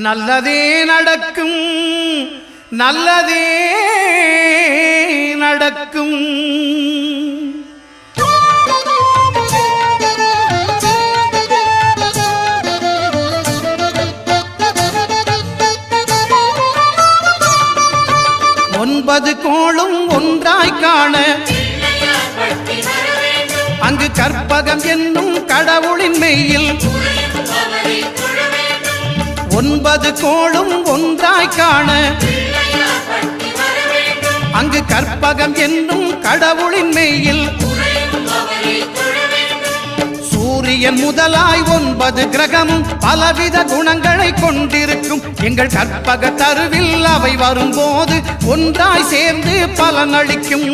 நல்லதே நடக்கும், நல்லதே நடக்கும். ஒன்பது கோளும் ஒன்றாய் காண அங்கு கற்பகம் என்னும் கடவுளின் மெய்யில் ஒன்பது கோளும் ஒன்றாய் காண அங்கு கற்பகம் என்னும் கடவுளின் மெய்யில் சூரியன் முதலாய் 9 கிரகமும் பலவித குணங்களை கொண்டிருக்கும். எங்கள் கற்பக தருவில் அவை வரும்போது ஒன்றாய் சேர்ந்து பலனளிக்கும்.